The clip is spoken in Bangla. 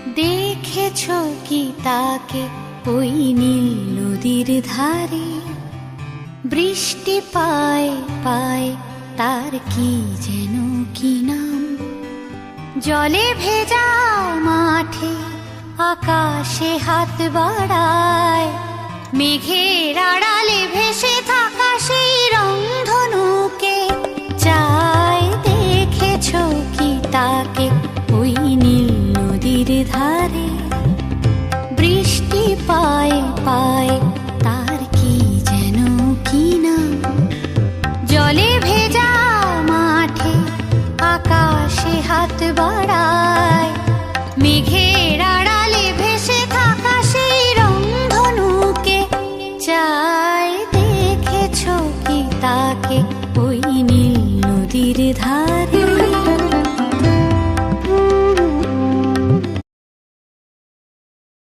দেখেছ কি তাকে ওই নীল নদীর ধারে? বৃষ্টি পায় পায় তার কি যেন কি নাম। জলে ভেজা মাঠে আকাশে হাত বাড়ায়, মেঘের আড়ালে ভেসে থাকা সেই রংধনুকে চায়। দেখেছ কি তাকে ওই নীল নদীর ধারে? বৃষ্টি পায় পায় তার কি যেন কি নাম। জলে ভেজা মাঠে আকাশে হাত বাড়ায়,